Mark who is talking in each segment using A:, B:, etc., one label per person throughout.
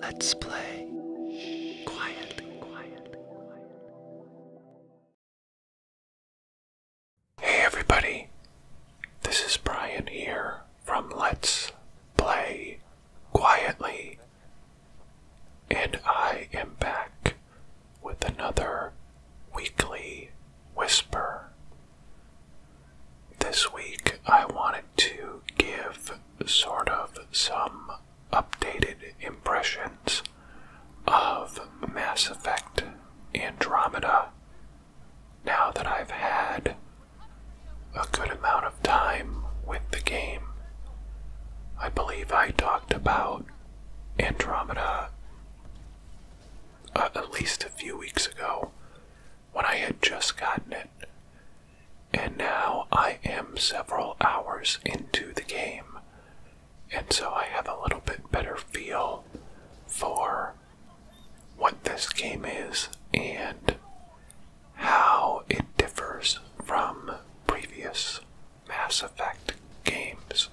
A: Let's play quietly. Hey everybody, this is Brian here from Let's Play Quietly, and I am back with another weekly whisper. This week I wanted to give sort of some updated impressions of Mass Effect Andromeda now that I've had a good amount of time with the game. I believe I talked about Andromeda at least a few weeks ago when I had just gotten it, and now I am several hours into the game, and so I have a little bit better feel for what this game is and how it differs from previous Mass Effect games.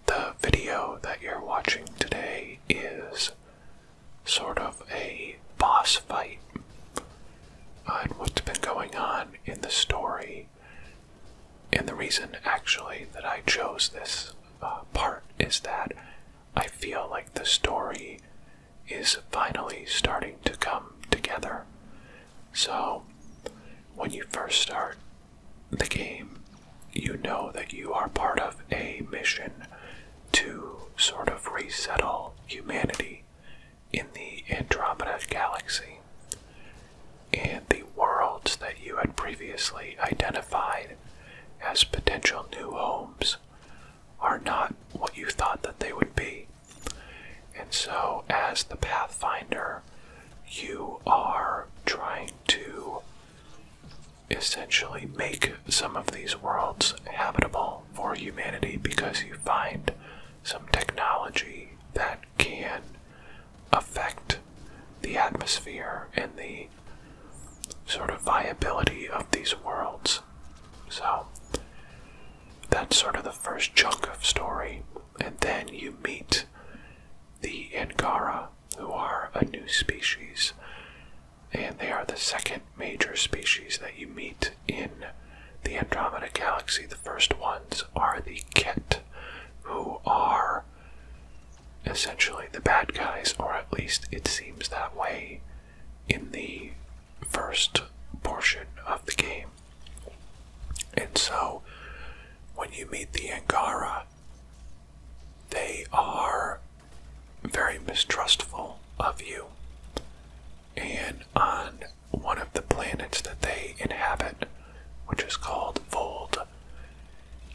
A: The video that you're watching today is sort of a boss fight on what's been going on in the story, and the reason actually that I chose this part is that I feel like the story is finally starting to come together. So, when you first start the game, you know that you are part of a mission to sort of resettle humanity in the Andromeda galaxy. And the worlds that you had previously identified as potential new homes are not what you thought that they would be. And so, as the Pathfinder, you are trying to essentially make some of these worlds habitable for humanity because you find some technology that can affect the atmosphere and the sort of viability of these worlds. So, that's sort of the first chunk of story, and then you meet the Angara, who are a new species, and they are the second major species that you meet in the Andromeda galaxy. The first ones are the Ket, who are essentially the bad guys, or at least it seems that way in the first portion of the game. And so, when you meet the Angara, they are very mistrustful of you. And on one of the planets that they inhabit, which is called Vold,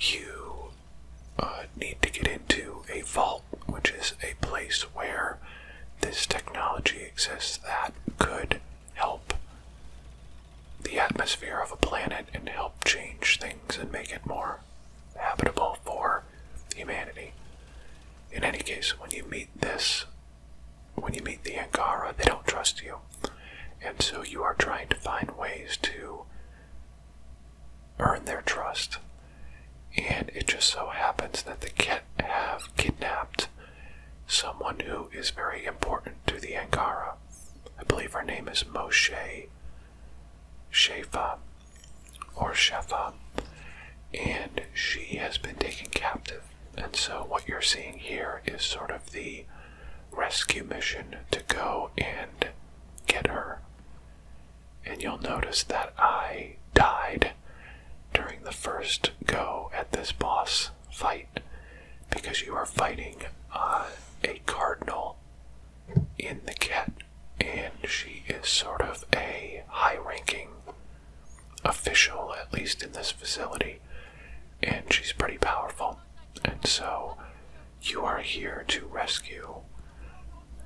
A: you need to get into a vault, which is a place where this technology exists that could help the atmosphere of a planet and help change things and make it more habitable for humanity. In any case, when you meet the Angara, they don't trust you. And so you are trying to find ways to earn their trust. And it just so happens that the Ket have kidnapped someone who is very important to the Angara. I believe her name is Moshe Shefa, or Shefa, and she has been taken captive. And so what you're seeing here is sort of the rescue mission to go and get her. And you'll notice that I died during the first go at this boss fight because you are fighting a Cardinal in the Ket, and she is sort of a high-ranking official, at least in this facility, and she's pretty powerful. And so you are here to rescue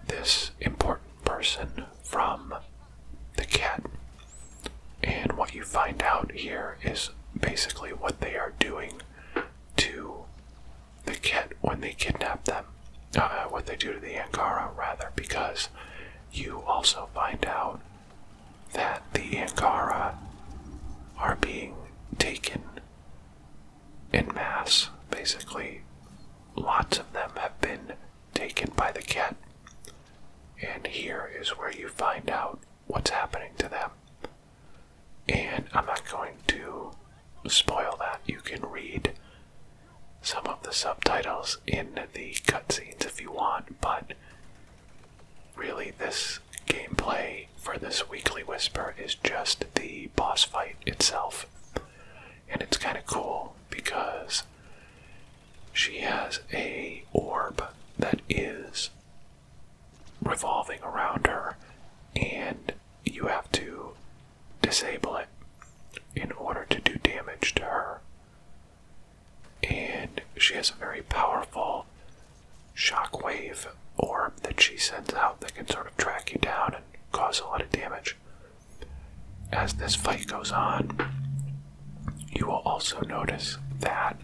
A: this important person from the Ket. And what you find out here is basically what they are doing to the Ket when they kidnap them. What they do to the Angara, rather, because you also find out that the Angara are being taken in mass. Basically, lots of them have been taken by the cat. And here is where you find out what's happening to them. And I'm not going to spoil that. You can read some of the subtitles in the cutscenes if you want, but really this gameplay for this Weekly Whisper is just the boss fight itself. And it's kind of cool because she has a orb that is revolving around her, and you have to disable it in order to do damage to her. And she has a very powerful shockwave orb that she sends out that can sort of track you down and cause a lot of damage. As this fight goes on, you will also notice that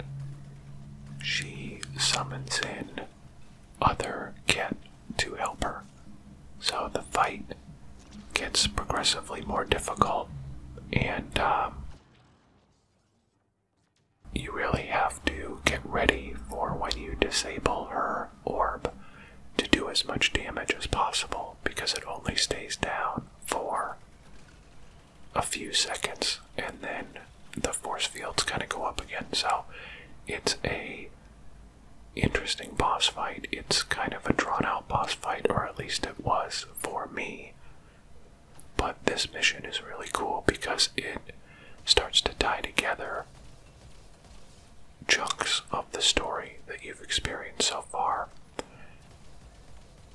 A: she summons in other kit to help her. So the fight gets progressively more difficult, and you really have to get ready for when you disable her orb to do as much damage as possible, because it only stays down for a few seconds and then the force fields kind of go up again. So it's a interesting boss fight. It's kind of a drawn out boss fight, or at least it was for me. But this mission is really cool because it starts to tie together chunks of the story that you've experienced so far.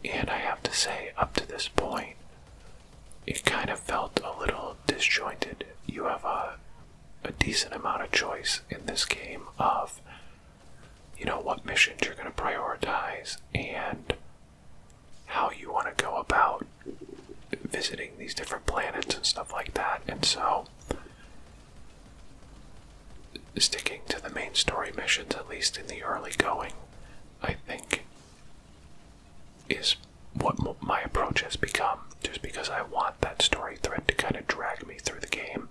A: And I have to say, up to this point, it kind of felt a little disjointed. You have a decent amount of choice in this game of, you know, what missions you're going to prioritize and how you want to go about visiting these different planets and stuff like that. And so, sticking to the main story missions, at least in the early going, I think is what my approach has become, just because I want that story thread to kind of drag me through the game.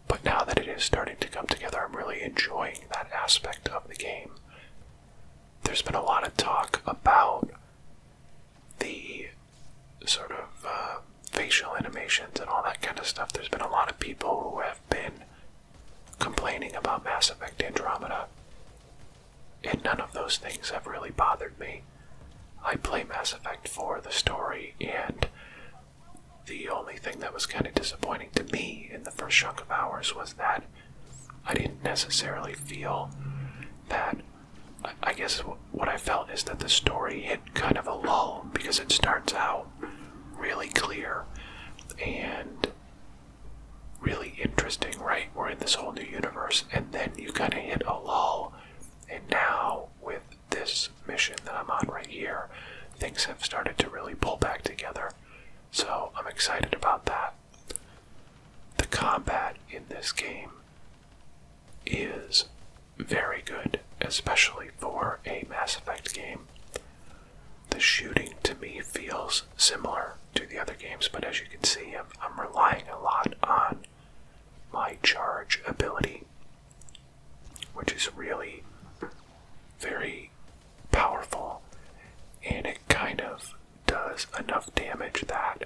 A: But now that it is starting to come together, I'm really enjoying that aspect of the game. There's been a lot of talk about the sort of facial animations and all that kind of stuff. There's been a lot of people who have been complaining about Mass Effect Andromeda, and none of those things have really bothered me. I play Mass Effect for the story, and the only thing that was kind of disappointing to me in the first chunk of hours was that I didn't necessarily feel that, I guess what I felt is that the story hit kind of a lull, because it starts out really clear and really interesting, right? We're in this whole new universe, and then you kind of hit a lull, and now with this mission that I'm on right here, things have started to really pull back together. So I'm excited about that. The combat in this game is very good, especially for a Mass Effect game. The shooting to me feels similar to the other games, but as you can see, I'm relying a lot on my charge ability, which is really very powerful, and it kind of does enough damage that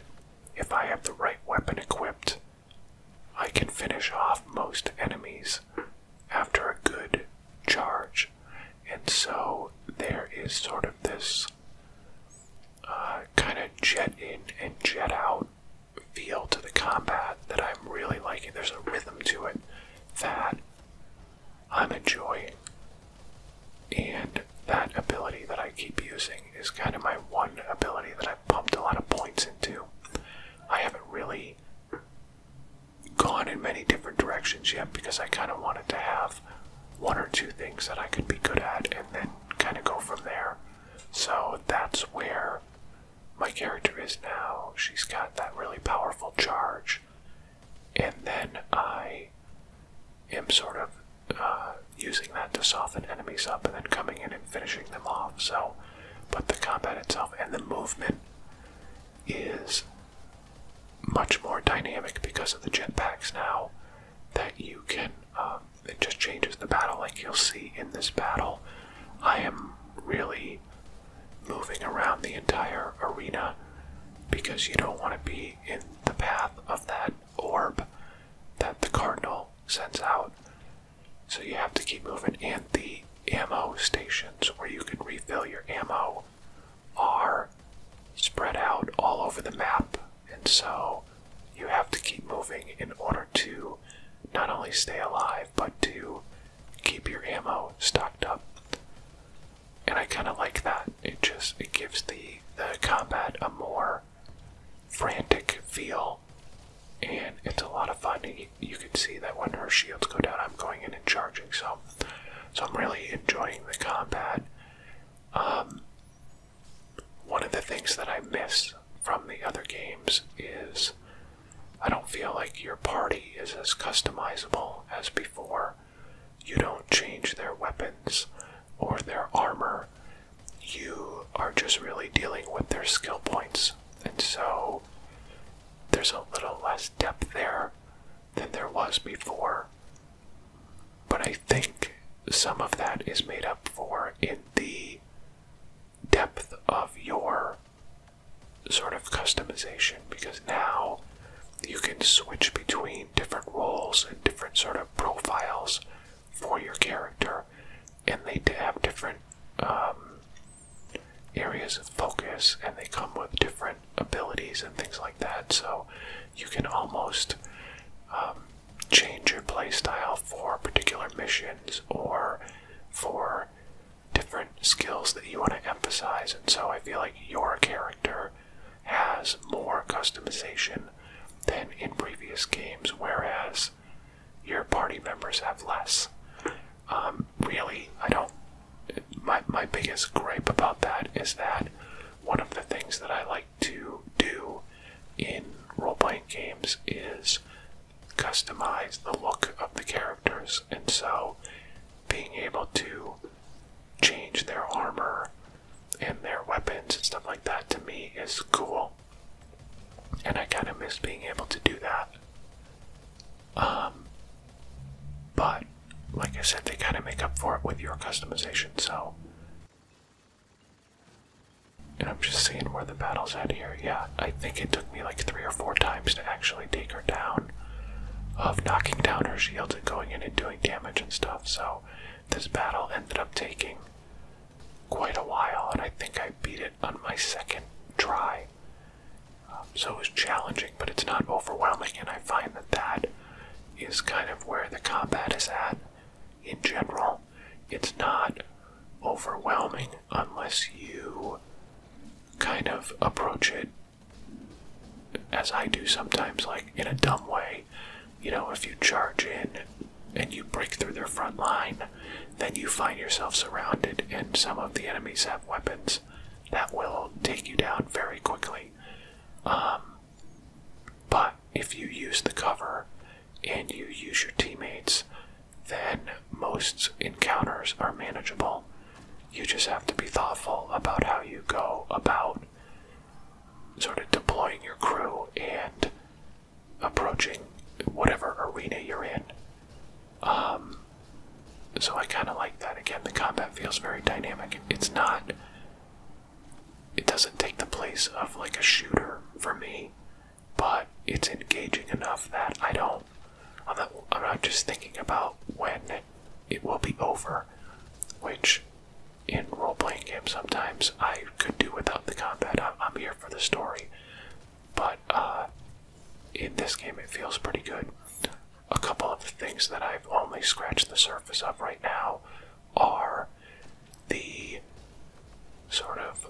A: if I have the right weapon equipped, I can finish off most enemies after a good charge. And so there is sort of this kind of jet in and jet out feel to the combat that I'm really liking. There's a rhythm to it that I'm enjoying, and that ability that I keep using is kind of my one ability that I've pumped a lot of points into. I haven't really gone in many different directions yet, because I kind of wanted to have one or two things that I could be good at and then kind of go from there. So that's where my character is now. She's got that really powerful charge, and then I am sort of using that to soften enemies up and then coming in and finishing them off. So, but the combat itself and the movement is much more dynamic because of the jetpacks now, that you can, it just changes the battle. Like you'll see in this battle, I am really moving around the entire arena because you don't want to be in the path of that orb that the Cardinal sends out. So you have to keep moving, and the ammo stations where you can refill your ammo are spread out all over the map, and so you have to keep moving in order to not only stay alive, but to keep your ammo stocked up. And I kind of like that. It gives the combat a more frantic feel, and it's a lot of fun. You can see that when her shields go down, I'm going in and charging, so I'm really enjoying the combat. One of the things that I miss from the other games is I don't feel like your party is as customizable as before. You don't change their weapons or their armor. You are just really dealing with their skill points, and so there's a little less depth there than there was before. But I think some of that is made up for in the depth of your sort of customization, because now you can switch between different roles and different sort of profiles for your character, and they have different areas of focus, and they come with different abilities and things like that, so you can almost change your playstyle for particular missions or for different skills that you want to emphasize. And so I feel like your character has more customization than in previous games, whereas your party members have less. Really, I don't. My biggest gripe about that is that one of the things that I like to do in role-playing games is customize the look of the characters, and so being able to change their armor and their weapons and stuff like that, to me, is cool, and I kind of miss being able to do that. But like I said, they kind of make up for it with your customization, so. And I'm just seeing where the battle's at here. Yeah, I think it took me like 3 or 4 times to actually take her down, of knocking down her shields and going in and doing damage and stuff, so this battle ended up taking quite a while, and I think I beat it on my second try. So it was challenging, but it's not overwhelming, and I find that that is kind of where the combat is at in general. It's not overwhelming unless you kind of approach it, as I do sometimes, like in a dumb way. You know, if you charge in and you break through their front line, then you find yourself surrounded, and some of the enemies have weapons that will take you down very quickly. But if you use the cover and you use your teammates, then most encounters are manageable. You just have to be thoughtful about how you go about sort of deploying your crew and approaching whatever arena you're in. So I kind of like that. Again, the combat feels very dynamic. It doesn't take the place of like a shooter for me, but it's engaging enough that I'm not just thinking about when it will be over, which in role-playing games sometimes I could do without the combat. I'm here for the story, but in this game it feels pretty good. A couple of the things that I've only scratched the surface of right now are the sort of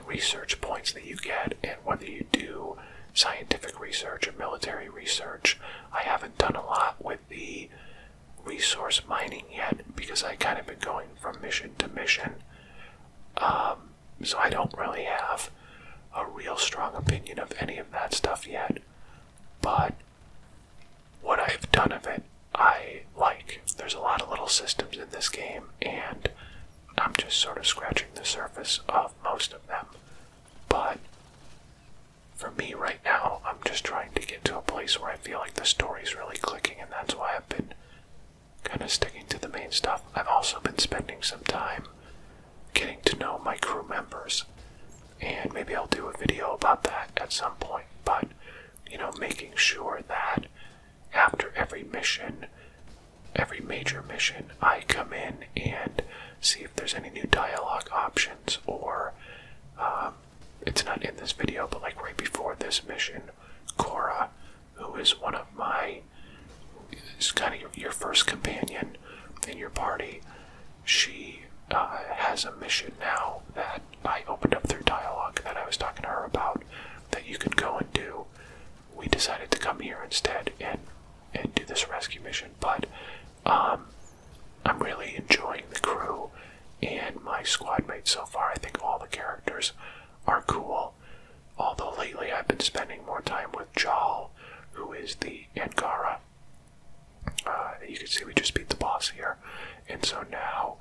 A: research points that you get, and whether you do scientific research or military research. I haven't done a lot with the resource mining yet, because I kind of been going from mission to mission, so I don't really have a real strong opinion of any of that stuff yet, but what I've done of it, I like. There's a lot of little systems in this game, and I'm just sort of scratching the surface of most of them. But for me right now, I'm just trying to get to a place where I feel like the story's really clicking, and that's why I've been kind of sticking to the main stuff. I've also been spending some time getting to know my crew members at some point, but, making sure that after every mission, every major mission, I come in and see if there's any new dialogue options, or, it's not in this video, but like right before this mission, Cora, who is one of is kind of your first companion in your party, she has a mission now that I opened up through dialogue that I was talking to her about that you could go and do. We decided to come here instead and do this rescue mission, but I'm really enjoying the crew and my squad mates so far. I think all the characters are cool, although lately I've been spending more time with Jal, who is the Angara. You can see we just beat the boss here, and so now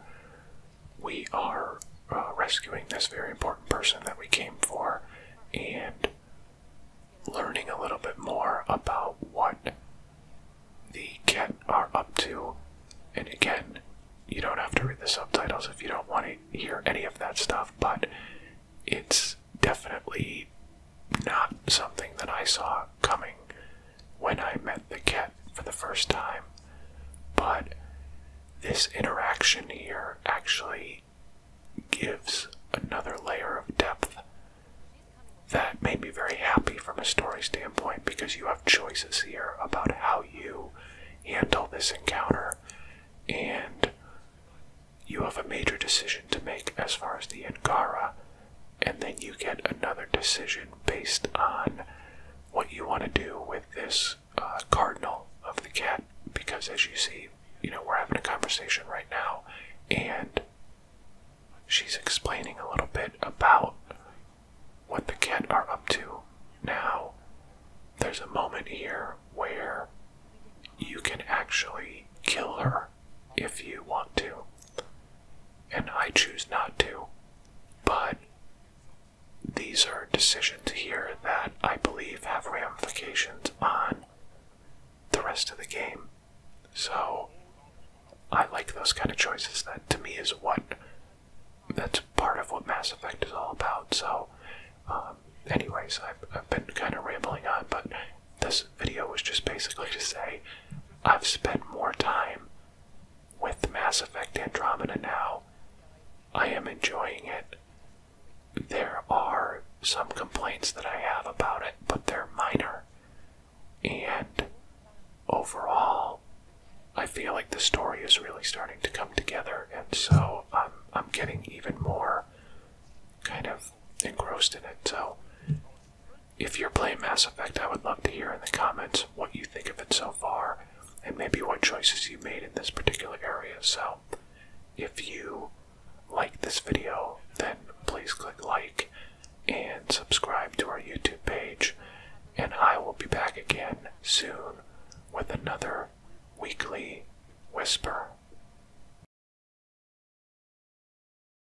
A: we are rescuing this very important person that we came for, and learning a little bit more about what the Ket are up to. And again, you don't have to read the subtitles if you don't want to hear any of that stuff, but it's definitely not something that I saw coming when I met the Ket for the first time. But this interaction here actually gives another layer of depth that made me very happy from a story standpoint, because you have choices here about how you handle this encounter, and you have a major decision to make as far as the Angara, and then you get another decision based on what you want to do with this Cardinal of the Ket, because as you see, we're having a conversation right now, and she's explaining a little bit about what the Ket are up to. Now, there's a moment here where you can actually kill her if you want to, and I choose not to, but these are decisions here that I believe have ramifications on the rest of the game. So I like those kind of choices. That to me is that's part of what Mass Effect is all about. So anyways, I've been kind of rambling on, but this video was just basically to say I've spent more time with Mass Effect Andromeda now. I am enjoying it. There are some complaints that I have about it, but they're minor. And overall, I feel like the story is really starting to come together, and so I'm getting even more kind of engrossed in it. So if you're playing Mass Effect, I would love to hear in the comments what you think of it so far, and maybe what choices you made in this particular area. So if you like this video, then please click like and subscribe to our YouTube page, and I will be back again soon with another weekly whisper.